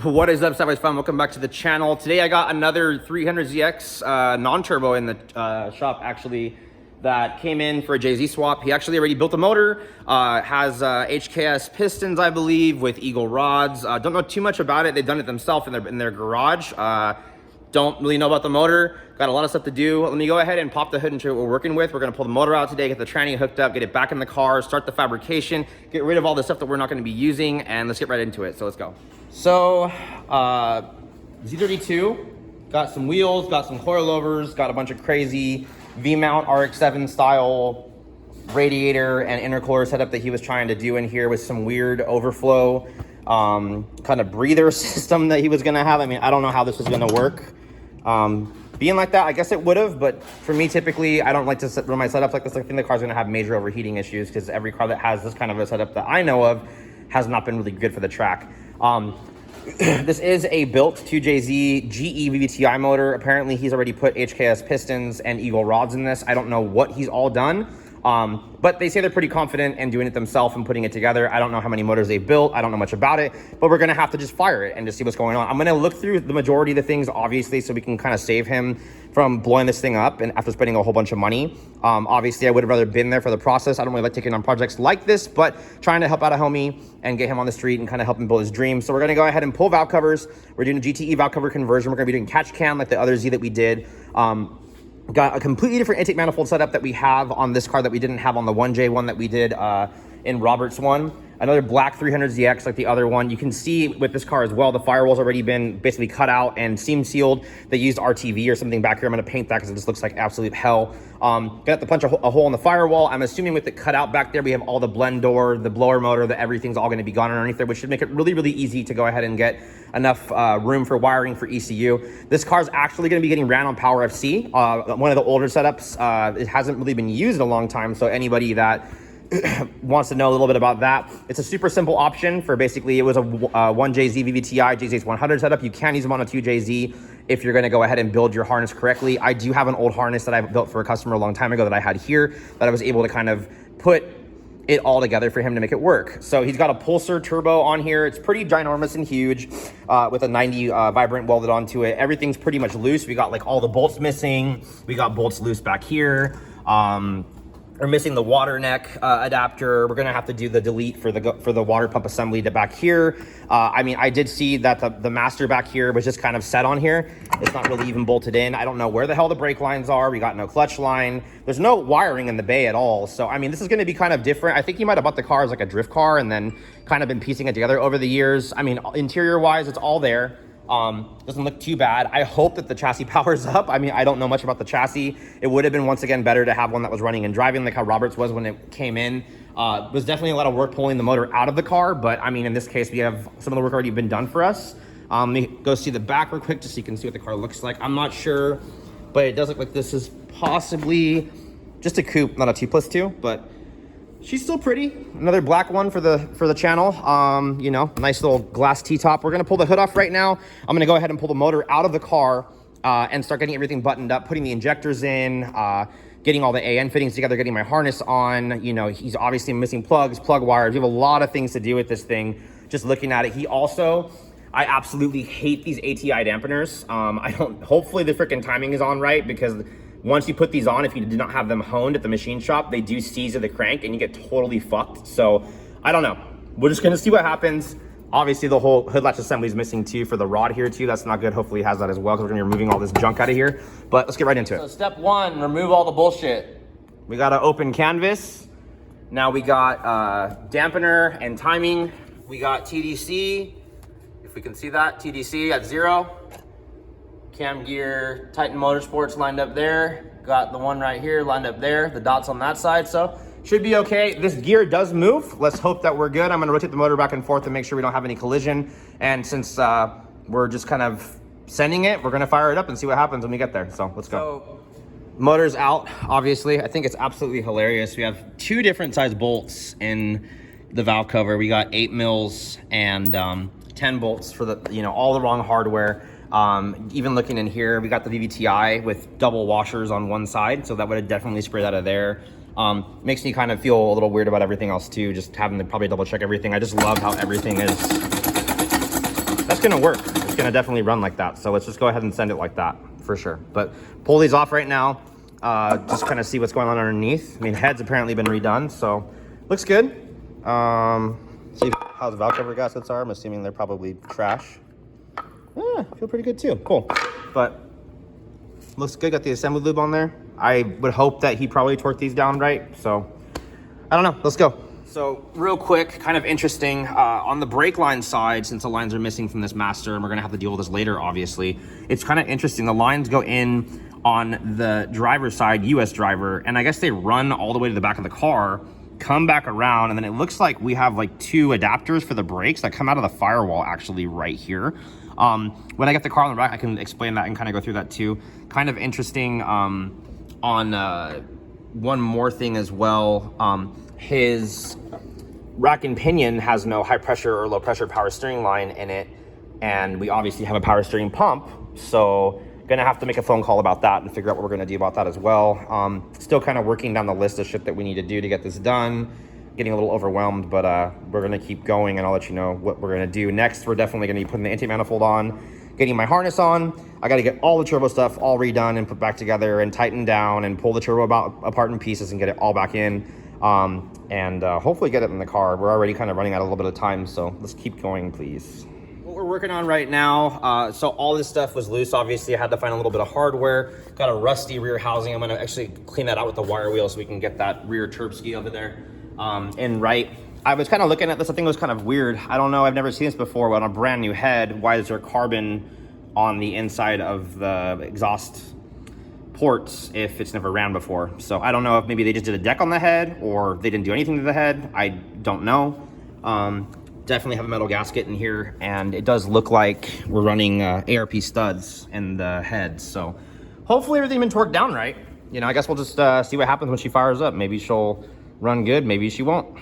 What is up, Sideways Fun? Welcome back to the channel. Today I got another 300zx non-turbo in the shop, actually, that came in for a JZ swap. He actually already built a motor, has HKS pistons, I believe, with Eagle rods. Don't know too much about it. They've done it themselves in their garage. Don't really know about the motor. Got a lot of stuff to do. Let me go ahead and pop the hood and show you what we're working with. We're gonna pull the motor out today, get the tranny hooked up, get it back in the car, start the fabrication, get rid of all the stuff that we're not gonna be using, and let's get right into it. So let's go. So, Z32, got some wheels, got some coilovers, got a bunch of crazy V-mount RX-7 style radiator and intercooler setup that he was trying to do in here with some weird overflow kind of breather system that he was gonna have. I mean, I don't know how this is gonna work. Being like that, I guess it would have, but for me, typically, I don't like to run my setups like this. I think the car's gonna have major overheating issues because every car that has this kind of a setup that I know of has not been really good for the track. This is a built 2JZ GE VVTi motor. Apparently, he's already put HKS pistons and Eagle rods in this. I don't know what he's all done. But they say they're pretty confident in doing it themselves and putting it together. I don't know how many motors they built. I don't know much about it, but we're gonna have to just fire it and just see what's going on. I'm gonna look through the majority of the things, obviously, so we can kind of save him from blowing this thing up and after spending a whole bunch of money. Obviously, I would have rather been there for the process. I don't really like taking on projects like this, but trying to help out a homie and get him on the street and kind of help him build his dream. So we're gonna go ahead and pull valve covers. We're doing a GTE valve cover conversion. We're gonna be doing catch can like the other Z that we did. Got a completely different intake manifold setup that we have on this car that we didn't have on the 1J one that we did in Robert's one. Another black 300zx like the other one. You can see with this car as well, the firewall's already been basically cut out and seam sealed. They used RTV or something back here. I'm gonna paint that because it just looks like absolute hell. Got to punch a hole in the firewall. I'm assuming with it cut out back there, we have all the blend door, the blower motor, everything's all gonna be gone underneath there, which should make it really, really easy to go ahead and get enough room for wiring for ECU. This car's actually gonna be getting ran on Power FC, one of the older setups. It hasn't really been used in a long time, so anybody that wants to know a little bit about that, it's a super simple option for basically, it was a 1JZ VVTi JZ100 setup. You can use them on a 2JZ if you're gonna go ahead and build your harness correctly. I do have an old harness that I built for a customer a long time ago that I had here that I was able to kind of put it all together for him to make it work. So he's got a Pulsar turbo on here. It's pretty ginormous and huge with a 90 vibrant welded onto it. Everything's pretty much loose. We got like all the bolts missing. We got bolts loose back here. We're missing the water neck adapter. We're gonna have to do the delete for the water pump assembly to back here. I mean, I did see that the master back here was just kind of set on here. It's not really even bolted in. I don't know where the hell the brake lines are. We got no clutch line. There's no wiring in the bay at all. So, I mean, this is gonna be kind of different. I think you might have bought the car as like a drift car and then kind of been piecing it together over the years. I mean, interior wise, it's all there. Doesn't look too bad. I hope that the chassis powers up. I mean, I don't know much about the chassis. It would have been, once again, better to have one that was running and driving like how Roberts was when it came in. It was definitely a lot of work pulling the motor out of the car, but I mean, in this case, we have some of the work already been done for us. Let me go see the back real quick just so you can see what the car looks like. I'm not sure, but it does look like this is possibly just a coupe, not a 2+2, but she's still pretty. Another black one for the channel. You know, nice little glass T-top. We're gonna pull the hood off right now. I'm gonna go ahead and pull the motor out of the car and start getting everything buttoned up, putting the injectors in, getting all the AN fittings together, getting my harness on. You know, he's obviously missing plugs, plug wires. We have a lot of things to do with this thing, just looking at it. He also, I absolutely hate these ATI dampeners. Hopefully the freaking timing is on right, because once you put these on, if you did not have them honed at the machine shop, they do seize the crank and you get totally fucked. So I don't know. We're just gonna see what happens. Obviously the whole hood latch assembly is missing too for the rod here too. That's not good. Hopefully he has that as well, because we're gonna be removing all this junk out of here. But let's get right into it. So step one, remove all the bullshit. We got an open canvas. Now we got dampener and timing. We got TDC. If we can see that, TDC at 0. Cam gear, Titan Motorsports lined up there. Got the one right here lined up there. The dots on that side, so should be okay. This gear does move. Let's hope that we're good. I'm gonna rotate the motor back and forth to make sure we don't have any collision. And since we're just kind of sending it, we're gonna fire it up and see what happens when we get there. So let's go. So, motor's out, obviously. I think it's absolutely hilarious. We have 2 different size bolts in the valve cover. We got 8 mils and 10 bolts for the, you know, all the wrong hardware. Even looking in here, we got the VVTi with double washers on one side, so that would have definitely sprayed out of there. Makes me kind of feel a little weird about everything else too, just having to probably double check everything. I just love how everything is that's gonna work. It's gonna definitely run like that. So let's just go ahead and send it like that for sure. But pull these off right now. Just kind of see what's going on underneath. I mean, head's apparently been redone, so looks good. See how the valve cover gaskets are. I'm assuming they're probably trash. Yeah, feel pretty good too. Cool. But looks good. Got the assembly lube on there. I would hope that he probably torqued these down right. So I don't know. Let's go. So real quick, kind of interesting, on the brake line side, since the lines are missing from this master, and we're gonna have to deal with this later, obviously, it's kind of interesting. The lines go in on the driver's side, US driver, and I guess they run all the way to the back of the car, come back around, and then it looks like we have like 2 adapters for the brakes that come out of the firewall actually right here. When I get the car on the back, I can explain that and kind of go through that too. Kind of interesting. On one more thing as well, his rack and pinion has no high pressure or low pressure power steering line in it, and we obviously have a power steering pump, so gonna have to make a phone call about that and figure out what we're gonna do about that as well. Still kind of working down the list of shit that we need to do to get this done. Getting a little overwhelmed, but we're gonna keep going, and I'll let you know what we're gonna do next. We're definitely gonna be putting the intake manifold on, getting my harness on. I gotta get all the turbo stuff all redone and put back together and tighten down and pull the turbo apart in pieces and get it all back in. And hopefully get it in the car. We're already kind of running out a little bit of time, so let's keep going, please. What we're working on right now, so all this stuff was loose. Obviously, I had to find a little bit of hardware. Got a rusty rear housing. I'm gonna actually clean that out with the wire wheel so we can get that rear turb ski over there. And right, I was kind of looking at this. I think it was kind of weird. I don't know. I've never seen this before. But on a brand new head, why is there carbon on the inside of the exhaust ports if it's never ran before? So I don't know if maybe they just did a deck on the head or they didn't do anything to the head. I don't know. Definitely have a metal gasket in here, and it does look like we're running ARP studs in the head. So hopefully everything been torqued down right. You know, I guess we'll just see what happens when she fires up. Maybe she'll run good, maybe she won't.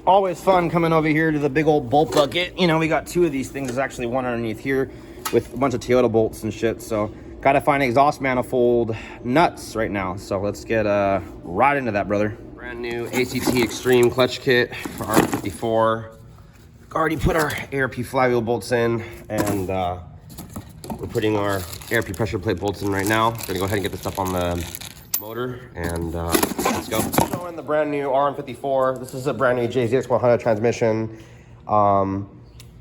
Always fun coming over here to the big old bolt bucket. You know, we got 2 of these things. There's actually one underneath here with a bunch of Toyota bolts and shit. So gotta find exhaust manifold nuts right now. So let's get right into that, brother. Brand new ACT Extreme clutch kit for R54. Already put our ARP flywheel bolts in, and we're putting our ARP pressure plate bolts in right now. Gonna go ahead and get this stuff on the motor, and let's go. Showing the brand new RM54. This is a brand new JZX100 transmission that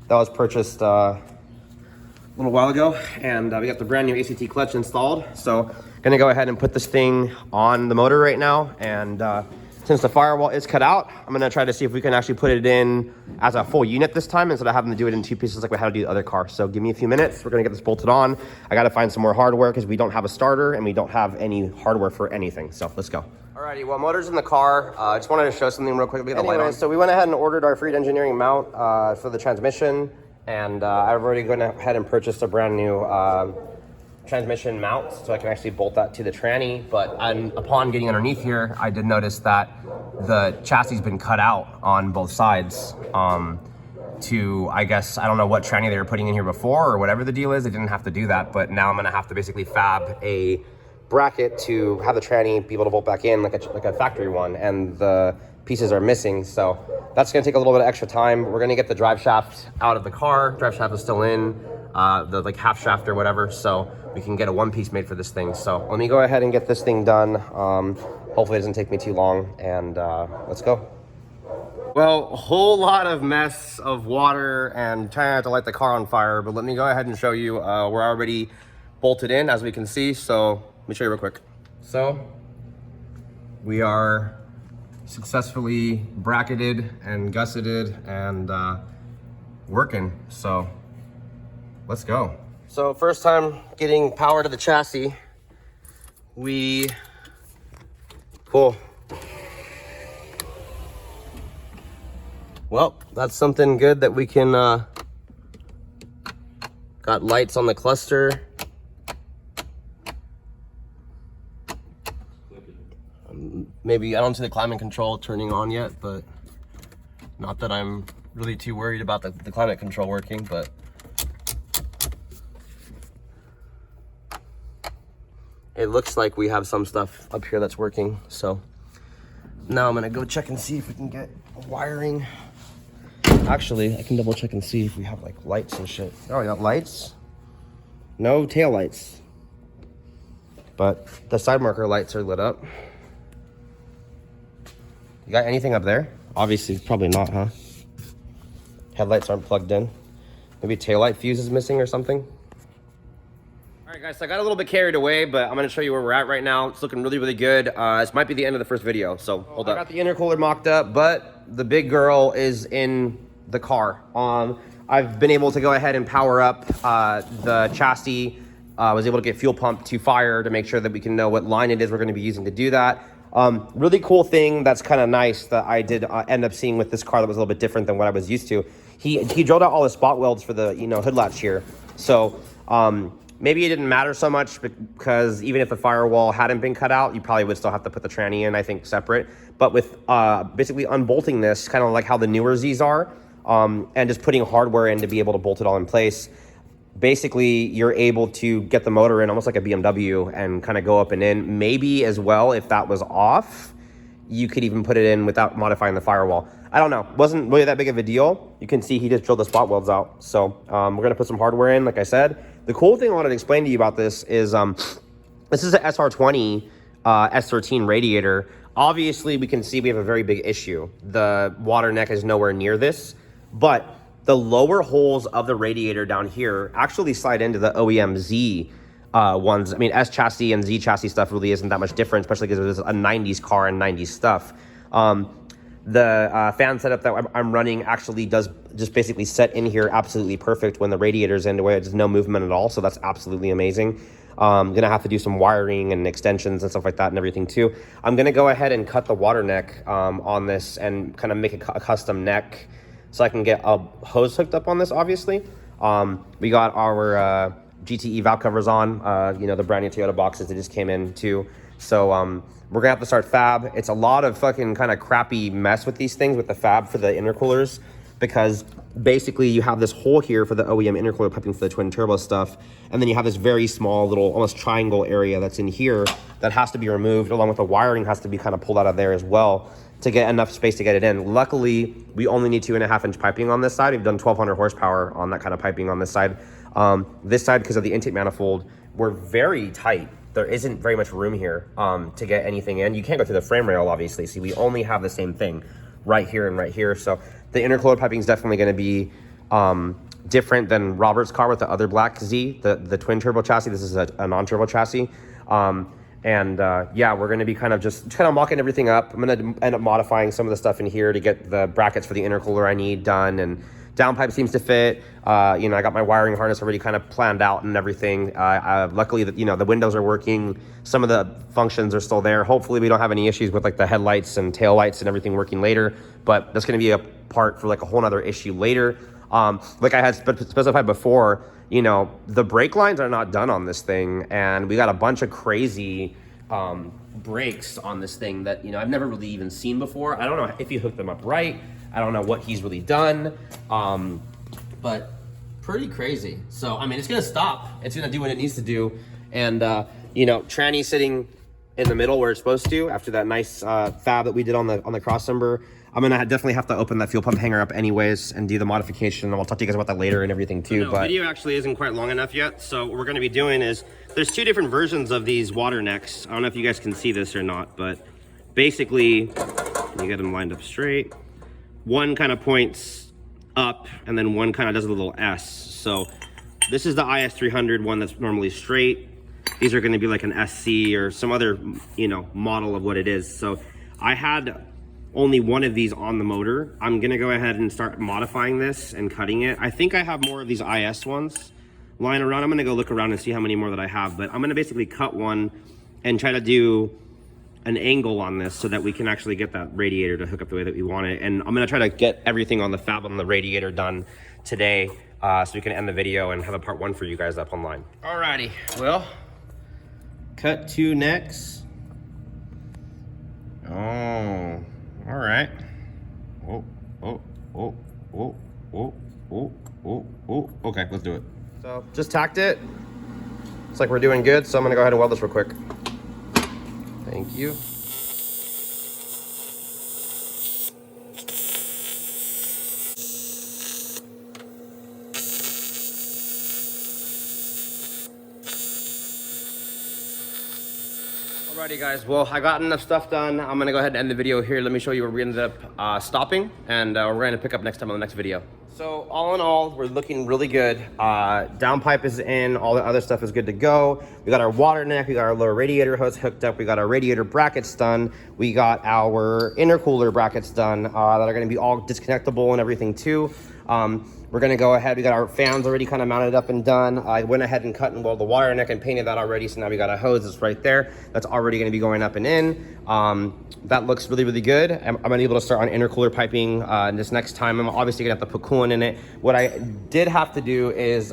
was purchased a little while ago, and we got the brand new ACT clutch installed. So gonna go ahead and put this thing on the motor right now, and since the firewall is cut out, I'm gonna try to see if we can actually put it in as a full unit this time instead of having to do it in 2 pieces like we had to do the other car. So give me a few minutes. We're gonna get this bolted on. I gotta find some more hardware because we don't have a starter and we don't have any hardware for anything. So let's go. Alrighty, well, motor's in the car. I just wanted to show something real quick. Anyway, so we went ahead and ordered our Freed Engineering mount for the transmission, and I've already gone ahead and purchased a brand new transmission mount so I can actually bolt that to the tranny. But upon getting underneath here, I did notice that the chassis has been cut out on both sides to, I guess, I don't know what tranny they were putting in here before or whatever the deal is. They didn't have to do that, but now I'm gonna have to basically fab a bracket to have the tranny be able to bolt back in like a factory one, and the pieces are missing. So that's gonna take a little bit of extra time. We're gonna get the drive shaft out of the car. Drive shaft is still in, the like half shaft or whatever, so we can get a 1-piece made for this thing. So let me go ahead and get this thing done. Hopefully it doesn't take me too long, and let's go. Well, a whole lot of mess of water and trying not to light the car on fire, but let me go ahead and show you. We're already bolted in, as we can see, so let me show you real quick. So we are successfully bracketed and gusseted and working, so let's go. So first time getting power to the chassis. Cool. Well, that's something good that we can, got lights on the cluster. Maybe, I don't see the climate control turning on yet, but not that I'm really too worried about the climate control working, but it looks like we have some stuff up here that's working. So now I'm gonna go check and see if we can get wiring Actually, I can double check and see if we have like lights and shit. Oh, we got lights. No tail lights. But the side marker lights are lit up. You got anything up there? Obviously, probably not, huh? Headlights aren't plugged in. Maybe taillight fuse is missing or something. All right, guys, so I got a little bit carried away, but I'm gonna show you where we're at right now. It's looking really, really good. This might be the end of the first video, so hold up. I got the intercooler mocked up, but the big girl is in the car. I've been able to go ahead and power up the chassis. Was able to get fuel pump to fire to make sure that we can know what line it is we're gonna be using to do that. Really cool thing that's kind of nice that I did end up seeing with this car that was a little bit different than what I was used to. He drilled out all the spot welds for the hood latch here. So maybe it didn't matter so much because even if the firewall hadn't been cut out, you probably would still have to put the tranny in, I think, separate. But with basically unbolting this, kind of like how the newer Zs are, and just putting hardware in to be able to bolt it all in place, basically you're able to get the motor in almost like a BMW and kind of go up and in. Maybe as well, if that was off, you could even put it in without modifying the firewall. I don't know, wasn't really that big of a deal. You can see he just drilled the spot welds out. So we're gonna put some hardware in, like I said. The cool thing I wanted to explain to you about this is this is an SR20 S13 radiator. Obviously we can see we have a very big issue. The water neck is nowhere near this, but the lower holes of the radiator down here actually slide into the OEM Z ones. I mean, S chassis and Z chassis stuff really isn't that much different, especially because it was a 90s car and 90s stuff. The fan setup that I'm running actually does just basically set in here absolutely perfect when the radiator's in, where there's no movement at all. So that's absolutely amazing. I'm gonna have to do some wiring and extensions and stuff like that and everything too. I'm gonna go ahead and cut the water neck on this and kind of make a custom neck so I can get a hose hooked up on this, obviously. We got our GTE valve covers on, the brand new Toyota boxes that just came in too. So we're gonna have to start fab. It's a lot of fucking kind of crappy mess with these things with the fab for the intercoolers, because basically you have this hole here for the OEM intercooler piping for the twin turbo stuff, and then you have this very small little almost triangle area that's in here that has to be removed, along with the wiring has to be kind of pulled out of there as well to get enough space to get it in. Luckily, we only need 2.5-inch piping on this side. We've done 1,200 horsepower on that kind of piping on this side. This side, because of the intake manifold, we're very tight. There isn't very much room here to get anything in. You can't go through the frame rail, obviously. See, we only have the same thing right here and right here. So the intercooler piping is definitely going to be different than Robert's car with the other black Z, the twin turbo chassis. This is a non-turbo chassis. Yeah, we're going to be kind of mocking everything up. I'm going to end up modifying some of the stuff in here to get the brackets for the intercooler I need done, and downpipe seems to fit. I got my wiring harness already kind of planned out and everything. Luckily, the windows are working. Some of the functions are still there. Hopefully, we don't have any issues with like the headlights and tail lights and everything working later. But that's going to be a part for like a whole nother issue later. Like I had specified before, the brake lines are not done on this thing, and we got a bunch of crazy brakes on this thing that I've never really even seen before. I don't know if he hooked them up right. I don't know what he's really done, but pretty crazy. So I mean, it's gonna stop. It's gonna do what it needs to do, and tranny sitting in the middle where it's supposed to after that nice fab that we did on the crossmember. I'm gonna definitely have to open that fuel pump hanger up anyways and do the modification, and I'll talk to you guys about that later and everything too. But video actually isn't quite long enough yet, so what we're gonna be doing is there's two different versions of these water necks. I don't know if you guys can see this or not, but basically, you get them lined up straight. One kind of points up, and then one kind of does a little S. So this is the IS300 one that's normally straight. These are going to be like an SC or some other, model of what it is. So I had only one of these on the motor. I'm going to go ahead and start modifying this and cutting it. I think I have more of these IS ones lying around. I'm going to go look around and see how many more that I have, but I'm going to basically cut one and try to do an angle on this so that we can actually get that radiator to hook up the way that we want it. And I'm gonna try to get everything on the fab on the radiator done today, so we can end the video and have a part 1 for you guys up online. Alrighty, well, cut 2 necks. Oh, all right. Okay, let's do it. So just tacked it. Looks like we're doing good, so I'm gonna go ahead and weld this real quick. Thank you. Alrighty guys, well I got enough stuff done. I'm gonna go ahead and end the video here. Let me show you where we ended up stopping, and we're gonna pick up next time on the next video. So all in all, we're looking really good. Downpipe is in, all the other stuff is good to go. We got our water neck, we got our lower radiator hose hooked up, we got our radiator brackets done, we got our intercooler brackets done that are gonna be all disconnectable and everything too. We're gonna go ahead, we got our fans already kind of mounted up and done. I went ahead and cut and welded the wire neck and painted that already, so now we got a hose that's right there. That's already gonna be going up and in. That looks really, really good. I'm gonna be able to start on intercooler piping this next time. I'm obviously gonna have to put coolant in it. What I did have to do is,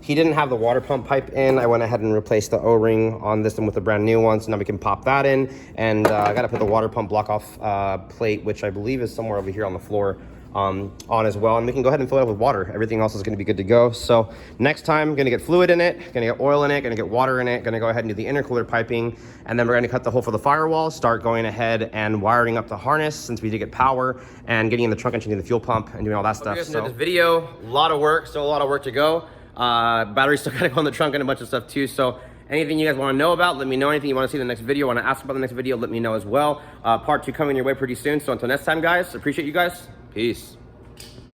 he didn't have the water pump pipe in. I went ahead and replaced the O-ring on this one with a brand new one, so now we can pop that in. And I gotta put the water pump block off plate, which I believe is somewhere over here on the floor, on as well, and we can go ahead and fill it up with water. Everything else is going to be good to go. So next time, I'm going to get fluid in it, going to get oil in it, going to get water in it, going to go ahead and do the intercooler piping, and then we're going to cut the hole for the firewall, start going ahead and wiring up the harness since we did get power, and getting in the trunk and changing the fuel pump and doing all that stuff. So this video, a lot of work, still a lot of work to go. Batteries still got to go in the trunk and a bunch of stuff too. So anything you guys want to know about, let me know. Anything you want to see in the next video, want to ask about the next video, let me know as well. Part 2 coming your way pretty soon. So until next time, guys, appreciate you guys. Peace.